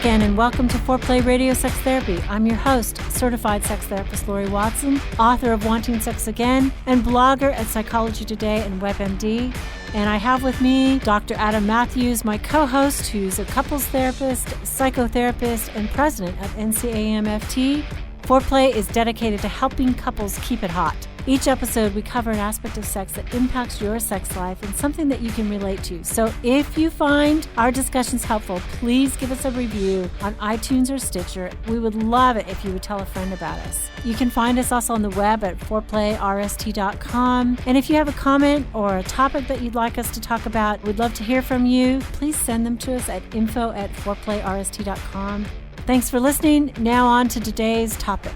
again, and welcome to Foreplay Radio Sex Therapy. I'm your host, certified sex therapist Laurie Watson, author of Wanting Sex Again, and blogger at Psychology Today and WebMD. And I have with me Dr. Adam Mathews, my co-host, who's a couples therapist, psychotherapist, and president of NCAMFT. Foreplay is dedicated to helping couples keep it hot. Each episode, we cover an aspect of sex that impacts your sex life and something that you can relate to. So if you find our discussions helpful, please give us a review on iTunes or Stitcher. We would love it if you would tell a friend about us. You can find us also on the web at foreplayrst.com. And if you have a comment or a topic that you'd like us to talk about, we'd love to hear from you. Please send them to us at info@foreplayrst.com. Thanks for listening. Now on to today's topic.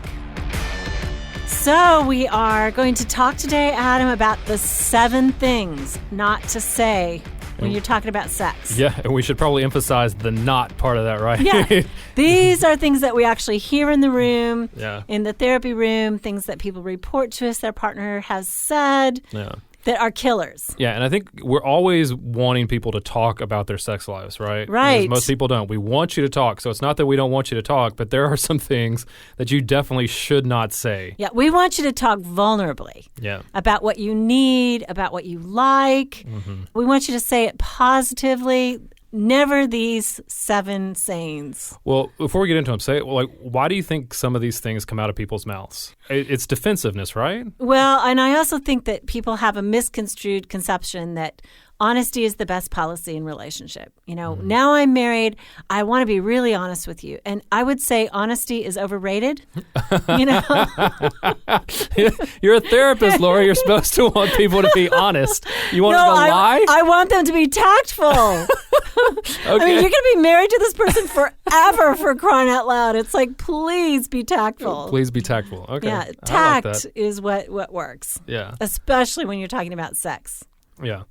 So we are going to talk today, Adam, about the 7 things not to say when you're talking about sex. Yeah, and we should probably emphasize the not part of that, right? Yeah. These are things that we actually hear in the room, Yeah. in the therapy room, things that people report to us their partner has said. Yeah. That are killers. Yeah, and I think we're always wanting people to talk about their sex lives, right? Right. Because most people don't. We want you to talk. So it's not that we don't want you to talk, but there are some things that you definitely should not say. Yeah, we want you to talk vulnerably. Yeah. About what you need, about what you like. Mm-hmm. We want you to say it positively. Never these 7 sayings. Well, before we get into them, why do you think some of these things come out of people's mouths? It's defensiveness, right? Well, and I also think that people have a misconstrued conception that honesty is the best policy in relationship. You know, now I'm married, I want to be really honest with you. And I would say honesty is overrated. You know? You're a therapist, Laurie. You're supposed to want people to be honest. You want them to lie? I want them to be tactful. Okay. I mean, you're going to be married to this person forever, for crying out loud. It's like, please be tactful. Please be tactful. Okay. Yeah, tact is what works. Yeah. Especially when you're talking about sex. Yeah.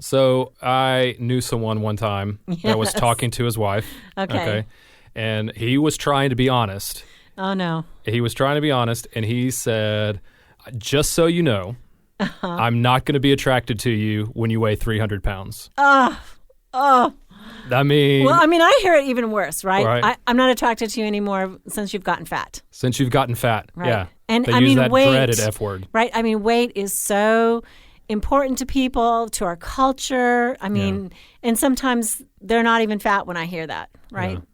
So I knew someone one time that was talking to his wife. Okay. And he was trying to be honest. Oh, no. He was trying to be honest, and he said, just so you know, I'm not going to be attracted to you when you weigh 300 pounds. Oh. I mean... Well, I mean, I hear it even worse, right? I'm not attracted to you anymore since you've gotten fat. Since you've gotten fat, right. Yeah. And they I use mean, that weight, dreaded F word. Right? I mean, weight is so important to people, to our culture. I mean, and sometimes they're not even fat when I hear that, right? Yeah.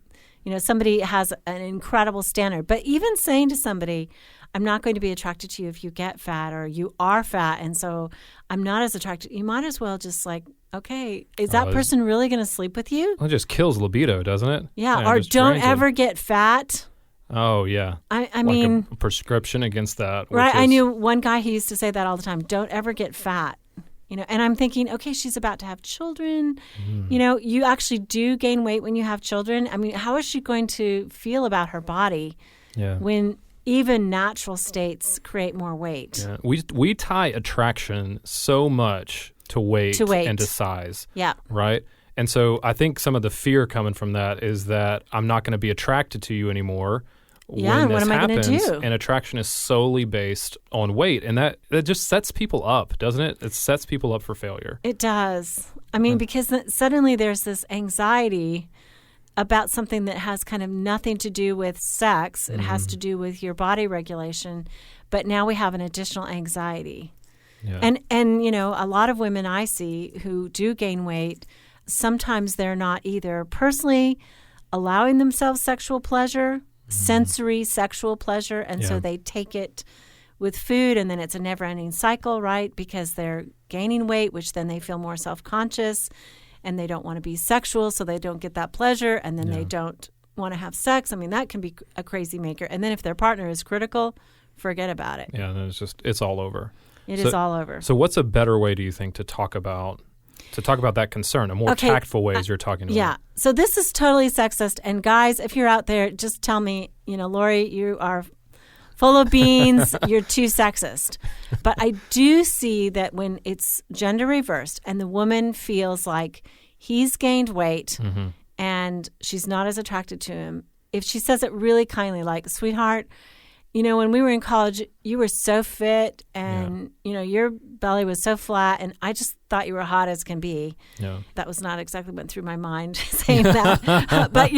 You know, somebody has an incredible standard. But even saying to somebody, I'm not going to be attracted to you if you get fat, or you are fat, and so I'm not as attracted, you might as well just like, okay, is that person really going to sleep with you? Well, it just kills libido, doesn't it? Yeah, or don't ever get fat. Oh, yeah. I mean, a prescription against that. Right. I knew one guy, he used to say that all the time. Don't ever get fat. You know, and I'm thinking, okay, she's about to have children. You know, you actually do gain weight when you have children. I mean, how is she going to feel about her body when even natural states create more weight? Yeah. We tie attraction so much to weight and to size. Yeah. Right? And so I think some of the fear coming from that is that I'm not going to be attracted to you anymore. Yeah, and what am I going to do? And attraction is solely based on weight. And that just sets people up, doesn't it? It sets people up for failure. It does. I mean, because suddenly there's this anxiety about something that has kind of nothing to do with sex. It has to do with your body regulation. But now we have an additional anxiety. Yeah. And you know, a lot of women I see who do gain weight, sometimes they're not either personally allowing themselves sexual pleasure, sensory sexual pleasure, and so they take it with food, and then it's a never-ending cycle, right? Because they're gaining weight, which then they feel more self-conscious, and they don't want to be sexual, so they don't get that pleasure, and then they don't want to have sex. I mean, that can be a crazy maker. And then if their partner is critical, forget about it. Yeah, then it's all over. It is all over. So what's a better way, do you think, to talk about that concern, a more tactful way as you're talking about it? Yeah. So this is totally sexist. And guys, if you're out there, just tell me, you know, Laurie, you are full of beans. You're too sexist. But I do see that when it's gender reversed and the woman feels like he's gained weight and she's not as attracted to him, if she says it really kindly, like, sweetheart, when we were in college, you were so fit and, your belly was so flat and I just thought you were hot as can be. Yeah. That was not exactly went through my mind saying that, but,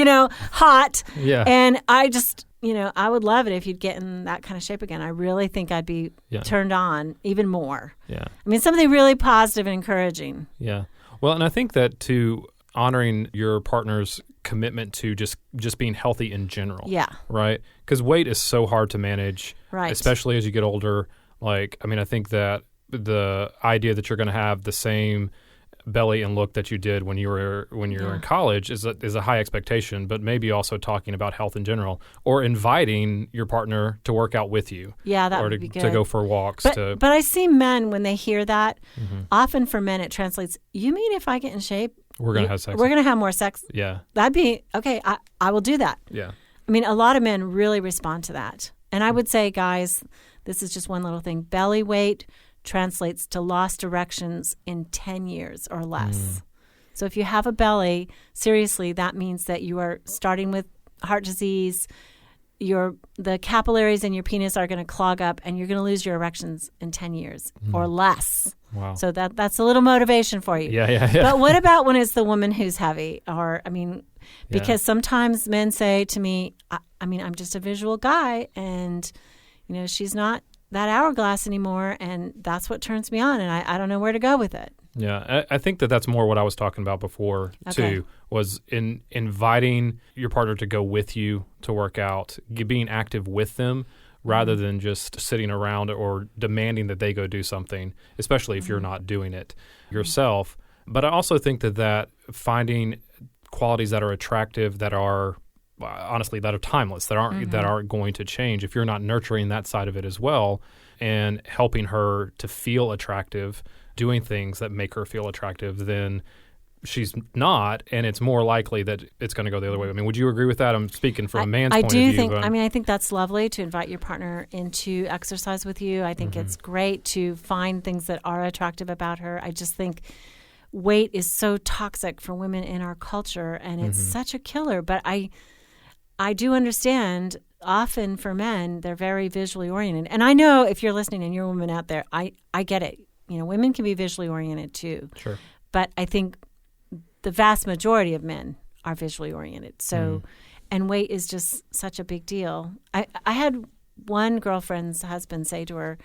hot. Yeah. And I just, I would love it if you'd get in that kind of shape again. I really think I'd be turned on even more. Yeah. I mean, something really positive and encouraging. Yeah. Well, and I think that too, honoring your partner's commitment to just being healthy in general. Yeah. Right? Because weight is so hard to manage, right, especially as you get older. Like, I mean, I think that the idea that you're going to have the same belly and look that you did when you were in college is a high expectation, but maybe also talking about health in general or inviting your partner to work out with you. Yeah, that would be good. To go for walks. But I see men, when they hear that, often for men it translates, you mean if I get in shape, we're going to have sex. We're going to have more sex. Yeah. That'd be, okay, I will do that. Yeah. I mean, a lot of men really respond to that. And I would say, guys, this is just one little thing. Belly weight translates to lost erections in 10 years or less. So if you have a belly, seriously, that means that you are starting with heart disease. The capillaries in your penis are going to clog up and you're going to lose your erections in 10 years or less. Wow. So that's a little motivation for you. Yeah. But what about when it's the woman who's heavy? Or, I mean, because sometimes men say to me, I'm just a visual guy and, she's not that hourglass anymore and that's what turns me on and I don't know where to go with it. Yeah, I think that's more what I was talking about before, too, was in inviting your partner to go with you to work out, being active with them rather than just sitting around or demanding that they go do something, especially if you're not doing it yourself. But I also think that finding qualities that are attractive, that are honestly, that are timeless, that aren't going to change, if you're not nurturing that side of it as well and helping her to feel attractive, doing things that make her feel attractive, then she's not, and it's more likely that it's going to go the other way. I mean, would you agree with that? I'm speaking from a man's point of view. I think that's lovely to invite your partner into exercise with you. I think it's great to find things that are attractive about her. I just think weight is so toxic for women in our culture, and it's such a killer. But I do understand often for men, they're very visually oriented. And I know if you're listening and you're a woman out there, I get it. Women can be visually oriented too. Sure. But I think the vast majority of men are visually oriented. So, and weight is just such a big deal. I had one girlfriend's husband say to her,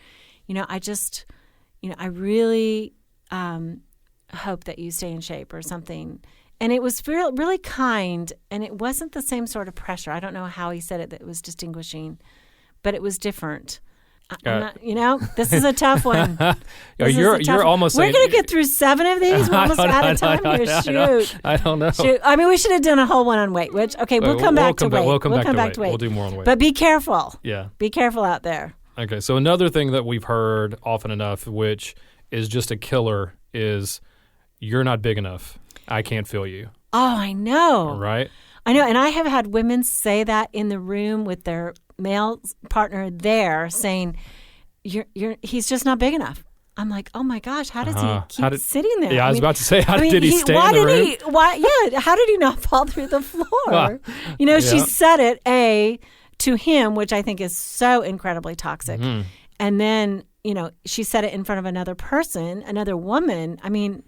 I really hope that you stay in shape or something. And it was really kind, and it wasn't the same sort of pressure. I don't know how he said it that was distinguishing, but it was different. This is a tough one. You're almost saying... We're going to get through 7 of these. We're almost out of time here. Shoot. I don't know. Shoot. I mean, we should have done a whole one on weight, which, we'll come back to weight. We'll come back to weight. We'll do more on weight. But be careful. Yeah. Be careful out there. Okay, so another thing that we've heard often enough, which is just a killer, is you're not big enough. I can't feel you. Oh, I know. Right? I know, and I have had women say that in the room with their male partner there, saying, he's just not big enough. I'm like, oh my gosh, how does he keep sitting there? Yeah, I was about to say, did he stay in the room? How did he not fall through the floor? She said it, to him, which I think is so incredibly toxic. And then, she said it in front of another person, another woman. I mean,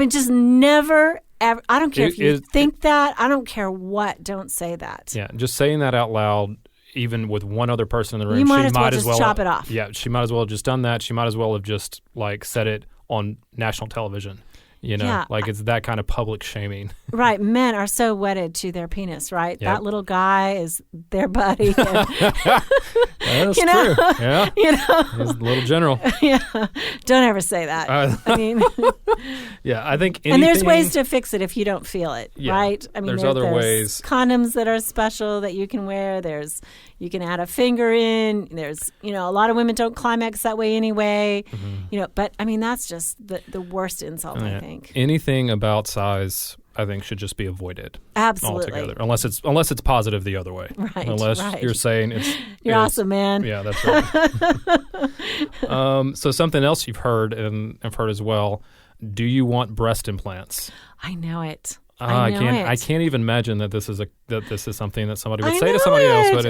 just never, ever. I don't care if you think that. I don't care what. Don't say that. Yeah, just saying that out loud, even with one other person in the room, you might as well chop it off. Yeah, she might as well have just done that. She might as well have just said it on national television. It's that kind of public shaming. Right. Men are so wedded to their penis, right? Yep. That little guy is their buddy. That's true. Yeah. He's a little general. Yeah. Don't ever say that. Yeah, I think anything... And there's ways to fix it if you don't feel it, right? There's other ways. Condoms that are special that you can wear. You can add a finger in. There's, a lot of women don't climax that way anyway. But that's just the worst insult, I think. Anything about size, I think, should just be avoided. Absolutely. Altogether. Unless it's positive the other way. Right. Unless you're saying you're awesome, man. Yeah, that's right. So something else you've heard, and I've heard as well, do you want breast implants? I know it. I can't even imagine that this is something that somebody would say to somebody else, but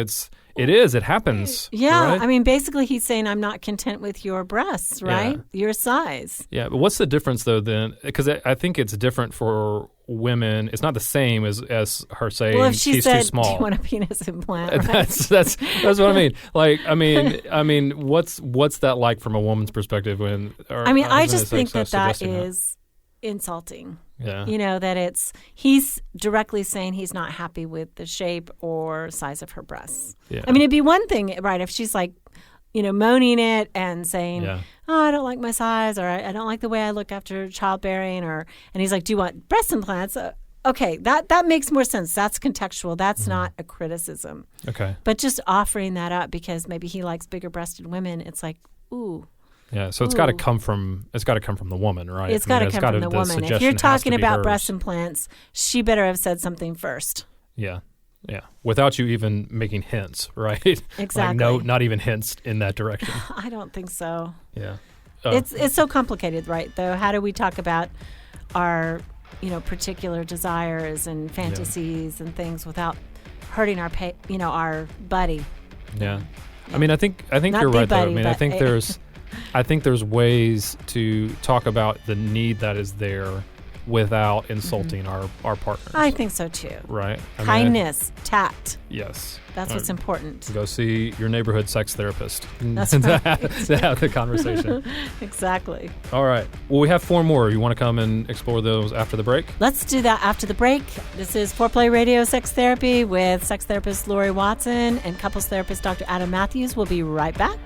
It is. It happens. Yeah. Right? I mean, basically he's saying, I'm not content with your breasts, right? Yeah. Your size. Yeah. But what's the difference, though, then? Because I think it's different for women. It's not the same as her saying well, if she she's said, too small. do you want a penis implant? Right? That's what I mean. Like, I mean, what's that like from a woman's perspective when? I just think that is insulting. Yeah. That he's directly saying he's not happy with the shape or size of her breasts. Yeah. I mean, it'd be one thing, right, if she's like, moaning it and saying, oh, I don't like my size, or I don't like the way I look after childbearing, and he's like, do you want breast implants? Okay, that makes more sense. That's contextual. That's not a criticism. Okay. But just offering that up because maybe he likes bigger breasted women, it's like, ooh. Yeah, so it's got to come from the woman, right? It's got to come from the woman. If you're talking about breast implants, she better have said something first. Yeah, without you even making hints, right? Exactly. Like not even hints in that direction. I don't think so. Yeah, it's so complicated, right? Though, how do we talk about our particular desires and fantasies and things without hurting our buddy? Yeah, I mean, I think you're right though. I mean, I think there's ways to talk about the need that is there without insulting our partners. I think so too. Right? Kindness, tact. Yes. That's what's important. Go see your neighborhood sex therapist. That's right. to have the conversation. Exactly. All right. Well, we have 4 more. You want to come and explore those after the break? Let's do that after the break. This is Foreplay Radio Sex Therapy with sex therapist Laurie Watson and couples therapist Dr. Adam Mathews. We'll be right back.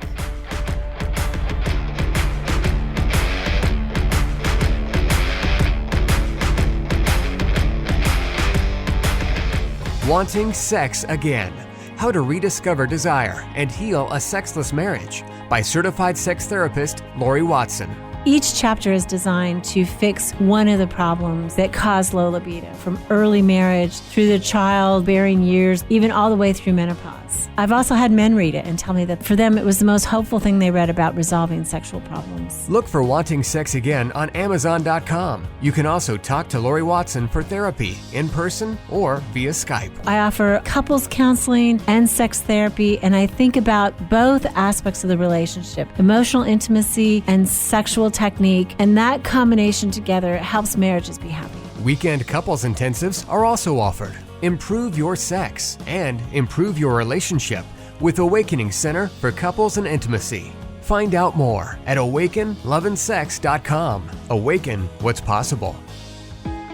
Wanting Sex Again. How to Rediscover Desire and Heal a Sexless Marriage by certified sex therapist Laurie Watson. Each chapter is designed to fix one of the problems that cause low libido, from early marriage through the childbearing years, even all the way through menopause. I've also had men read it and tell me that for them it was the most hopeful thing they read about resolving sexual problems. Look for Wanting Sex Again on Amazon.com. You can also talk to Laurie Watson for therapy in person or via Skype. I offer couples counseling and sex therapy, and I think about both aspects of the relationship, emotional intimacy and sexual technique, and that combination together helps marriages be happy. Weekend couples intensives are also offered. Improve your sex and improve your relationship with Awakening Center for Couples and Intimacy. Find out more at awakenloveandsex.com. Awaken what's possible.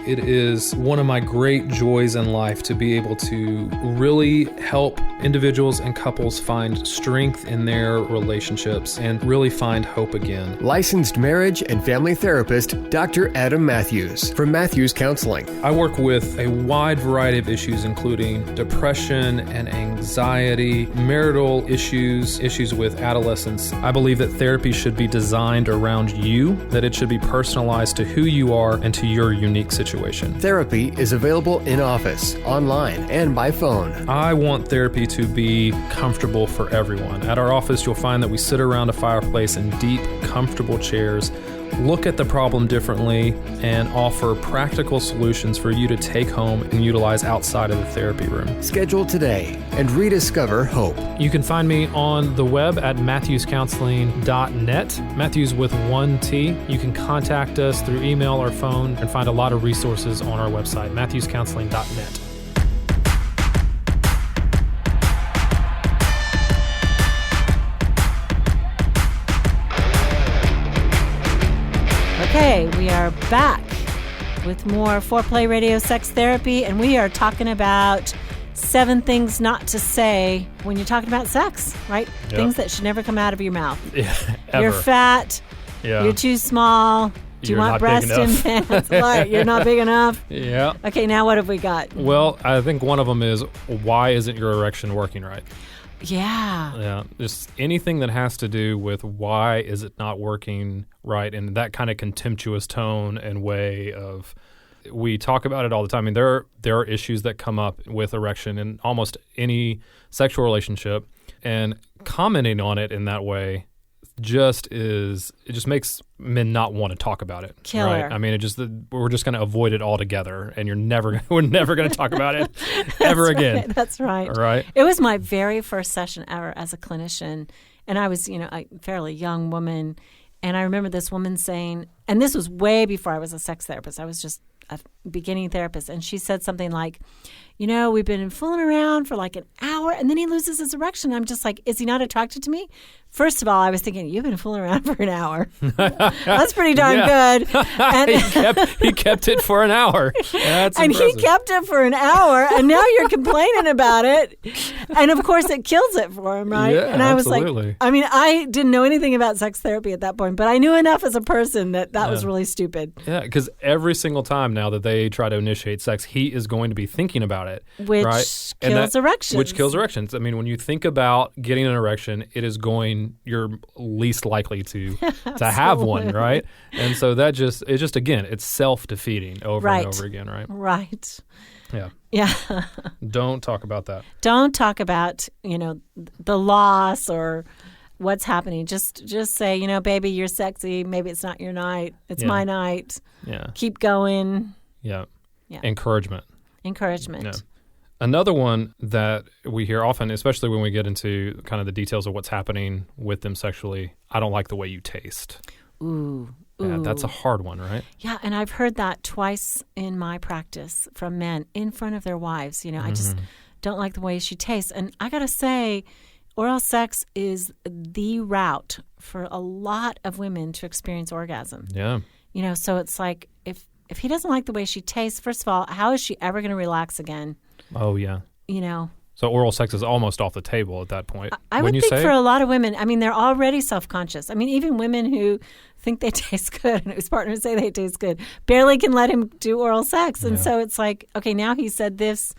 It is one of my great joys in life to be able to really help individuals and couples find strength in their relationships and really find hope again. Licensed marriage and family therapist Dr. Adam Mathews from Mathews Counseling. I work with a wide variety of issues, including depression and anxiety, marital issues, issues with adolescence. I believe that therapy should be designed around you, that it should be personalized to who you are and to your unique situation. Therapy is available in office, online, and by phone. I want therapy to be comfortable for everyone. At our office, you'll find that we sit around a fireplace in deep, comfortable chairs, look at the problem differently, and offer practical solutions for you to take home and utilize outside of the therapy room. Schedule today and rediscover hope. You can find me on the web at mathewscounseling.net, Mathews with 1 T. You can contact us through email or phone and find a lot of resources on our website, mathewscounseling.net. Okay, we are back with more Foreplay Radio Sex Therapy, and we are talking about 7 things not to say when you're talking about sex, right? Yep. Things that should never come out of your mouth. Yeah, ever. You're fat. Yeah. You're too small. Do you want breast implants? What? You're not big enough? Yeah. Okay, now what have we got? Well, I think one of them is, why isn't your erection working right? Yeah. Yeah. Just anything that has to do with why is it not working right, and that kind of contemptuous tone and way of, we talk about it all the time. I mean, there are issues that come up with erection in almost any sexual relationship, and commenting on it in that way just makes men not want to talk about it. Killer. Right? I mean, we're just going to avoid it altogether, and we're never going to talk about it ever again. That's right. All right. It was my very first session ever as a clinician, and I was, a fairly young woman, and I remember this woman saying, and this was way before I was a sex therapist. I was just a beginning therapist, and she said something like, we've been fooling around for like an hour, and then he loses his erection. I'm just like, is he not attracted to me? First of all, I was thinking, you've been fooling around for an hour. That's pretty darn good. And he kept it for an hour. That's and impressive. he kept it for an hour, and now you're complaining about it. And of course, it kills it for him, right? Yeah, and I was absolutely. like, I didn't know anything about sex therapy at that point, but I knew enough as a person that was really stupid. Yeah, because every single time now that they try to initiate sex, he is going to be thinking about it. Which kills erections. Which kills erections. I mean, when you think about getting an erection, you're least likely to have one, right? And so it's self-defeating over and over again, right? Right. Yeah. Yeah. Don't talk about that. Don't talk about, the loss or what's happening. Just say, baby, you're sexy. Maybe it's not your night. It's my night. Yeah. Keep going. Yeah. Yeah. Encouragement. Yeah. Another one that we hear often, especially when we get into kind of the details of what's happening with them sexually, I don't like the way you taste. Ooh. Yeah, that's a hard one, right? Yeah, and I've heard that twice in my practice from men in front of their wives. I just don't like the way she tastes. And I got to say, oral sex is the route for a lot of women to experience orgasm. Yeah. So it's like if he doesn't like the way she tastes, first of all, how is she ever going to relax again? Oh, yeah. So oral sex is almost off the table at that point. I would think for a lot of women, they're already self-conscious. Even women who think they taste good and whose partners say they taste good barely can let him do oral sex. And so it's like, okay, now he said this,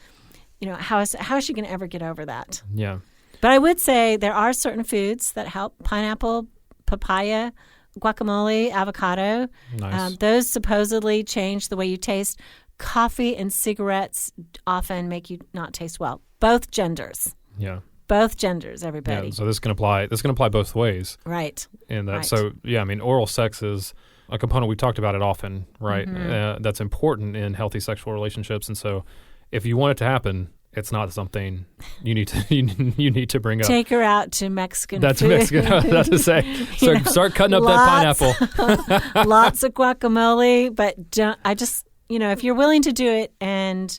how is she going to ever get over that? Yeah. But I would say there are certain foods that help. Pineapple, papaya, guacamole, avocado. Nice. Those supposedly change the way you taste. Coffee and cigarettes often make you not taste well. Both genders. Yeah. Both genders, everybody. Yeah, so this can apply both ways. Right. And that, right. So, oral sex is a component, we've talked about it often, right? That's important in healthy sexual relationships. And so if you want it to happen, it's not something you need to you need to bring up. Take her out to Mexican That's food. Mexican. That's to say. So start cutting up that pineapple. Lots of guacamole, but if you're willing to do it, and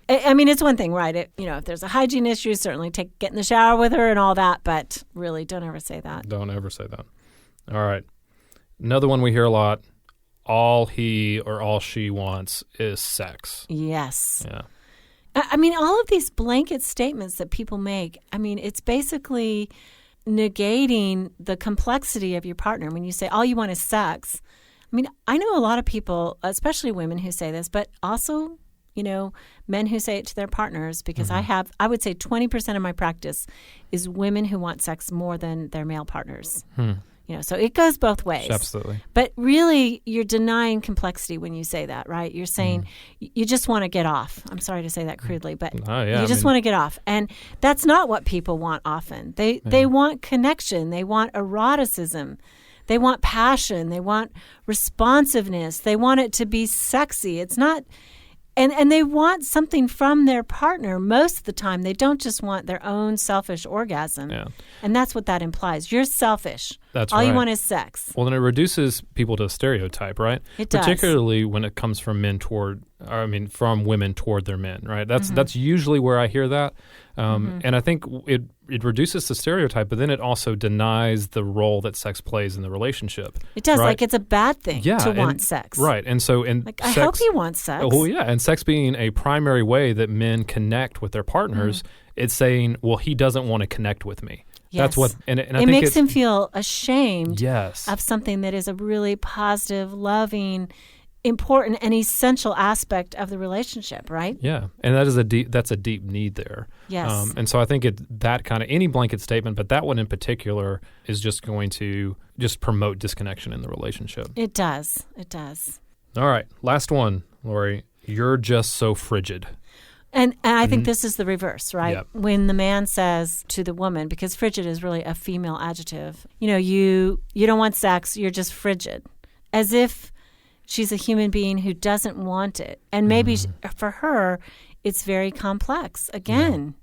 it's one thing, right? If there's a hygiene issue, certainly get in the shower with her and all that, but really don't ever say that. Don't ever say that. All right. Another one we hear a lot, all he or all she wants is sex. Yes. Yeah. All of these blanket statements that people make, it's basically negating the complexity of your partner. When you say all you want is sex, I know a lot of people, especially women who say this, but also, men who say it to their partners, because I would say 20% of my practice is women who want sex more than their male partners. So it goes both ways. Absolutely. But really, you're denying complexity when you say that, right? You're saying you just want to get off. I'm sorry to say that crudely, but you just want to get off. And that's not what people want often. They want connection. They want eroticism. They want passion. They want responsiveness. They want it to be sexy. It's not... And they want something from their partner most of the time. They don't just want their own selfish orgasm. Yeah. And that's what that implies. You're selfish. That's all right. you want is sex. Well, then it reduces people to a stereotype, right? It does. Particularly when it comes from from women toward their men, right? That's usually where I hear that. And I think it reduces the stereotype, but then it also denies the role that sex plays in the relationship. It does. Right? Like it's a bad thing to want sex. Right. And so I hope he wants sex. Oh, yeah. And sex being a primary way that men connect with their partners, it's saying, well, he doesn't want to connect with me. Yes. That's what, and I it think makes him feel ashamed yes. of something that is a really positive, loving, important, and essential aspect of the relationship, right? Yeah, and that's a deep need there. Yes. And so I think that kind of any blanket statement, but that one in particular is just going to just promote disconnection in the relationship. It does. It does. All right, last one, Laurie. You're just so frigid. And I think this is the reverse, right? Yep. When the man says to the woman, because frigid is really a female adjective, you don't want sex, you're just frigid. As if she's a human being who doesn't want it. And maybe for her, it's very complex. Again,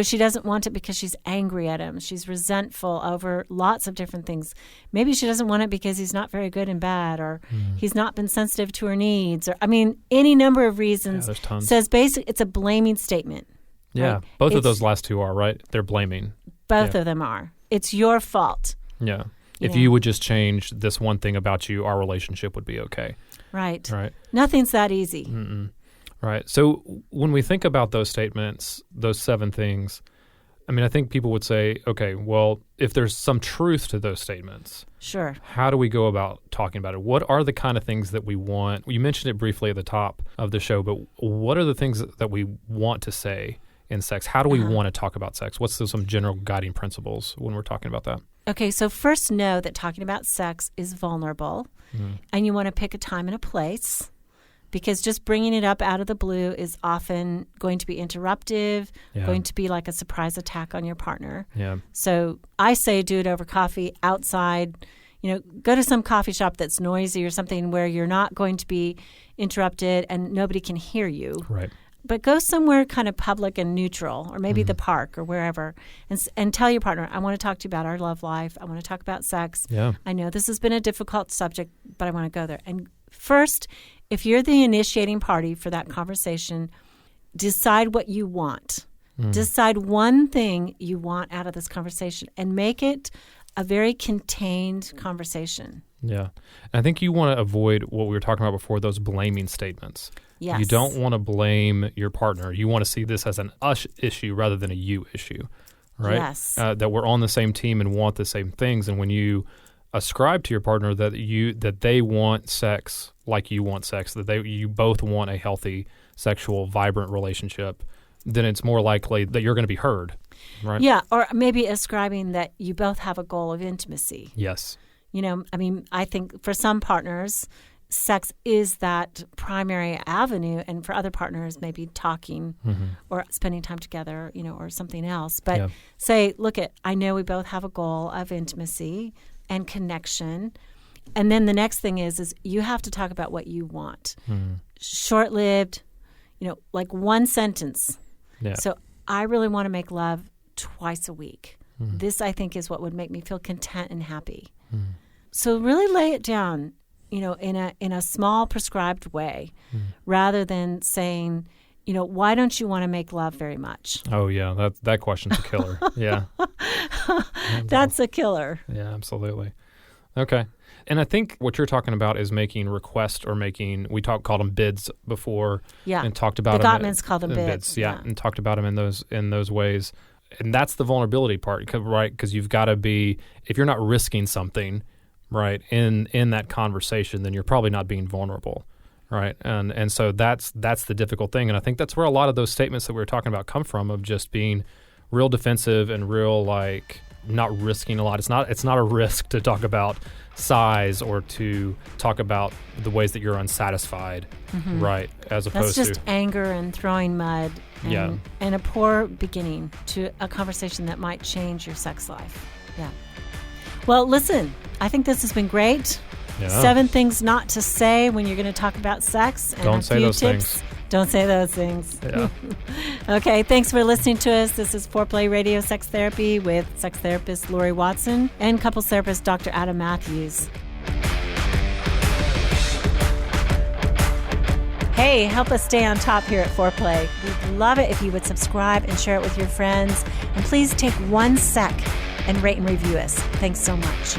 she doesn't want it because she's angry at him. She's resentful over lots of different things. Maybe she doesn't want it because he's not very good in bed, or he's not been sensitive to her needs, or any number of reasons. There's tons. Says it's a blaming statement. Yeah, right? Both of those last two are, right? They're blaming. Both of them are. It's your fault. Yeah. If you would just change this one thing about you, our relationship would be okay. Right. Right. Nothing's that easy. Mm-mm. Right. So when we think about those statements, those 7 things, I think people would say, okay, well, if there's some truth to those statements, sure, how do we go about talking about it? What are the kind of things that we want? You mentioned it briefly at the top of the show, but what are the things that we want to say in sex? How do we want to talk about sex? What's some general guiding principles when we're talking about that? Okay, so first know that talking about sex is vulnerable, and you want to pick a time and a place, because just bringing it up out of the blue is often going to be interruptive, going to be like a surprise attack on your partner. Yeah. So I say do it over coffee outside. Go to some coffee shop that's noisy or something where you're not going to be interrupted and nobody can hear you. Right. But go somewhere kind of public and neutral, or maybe the park or wherever, and tell your partner, I want to talk to you about our love life. I want to talk about sex. Yeah. I know this has been a difficult subject, but I want to go there. And first, if you're the initiating party for that conversation, decide what you want. Decide one thing you want out of this conversation and make it a very contained conversation. Yeah. And I think you want to avoid what we were talking about before, those blaming statements. Yes. You don't want to blame your partner. You want to see this as an us issue rather than a you issue, right? Yes. That we're on the same team and want the same things. And when you ascribe to your partner that they want sex like you want sex, that you both want a healthy, sexual, vibrant relationship, then it's more likely that you're going to be heard, right? Yeah, or maybe ascribing that you both have a goal of intimacy. Yes. I think for some partners, sex is that primary avenue, and for other partners, maybe talking or spending time together, or something else. But say, look, I know we both have a goal of intimacy and connection. And then the next thing is you have to talk about what you want. Short-lived, like one sentence. Yeah. So I really want to make love twice a week. This, I think, is what would make me feel content and happy. So really lay it down, in a small prescribed way, rather than saying, why don't you want to make love very much? Oh, yeah. That question's a killer. Yeah. That's a killer. Yeah, absolutely. Okay. And I think what you're talking about is making requests or called them bids before. Yeah. And talked about the them. Gottmans call them bids. Yeah. And talked about them in those ways. And that's the vulnerability part, right? Because you've got to be, if you're not risking something, right, in that conversation, then you're probably not being vulnerable, right? And so that's the difficult thing. And I think that's where a lot of those statements that we were talking about come from, of just being real defensive and real not risking a lot. It's not a risk to talk about size or to talk about the ways that you're unsatisfied, right? As opposed to... That's just anger and throwing mud and a poor beginning to a conversation that might change your sex life. Yeah. Well, listen, I think this has been great. Yeah. 7 things not to say when you're going to talk about sex. And Don't say those tips. things. Don't say those things. Yeah. Okay, thanks for listening to us. This is Foreplay Radio Sex Therapy with sex therapist Laurie Watson and couples therapist Dr. Adam Mathews. Hey, help us stay on top here at Foreplay. We'd love it if you would subscribe and share it with your friends. And please take 1 sec and rate and review us. Thanks so much.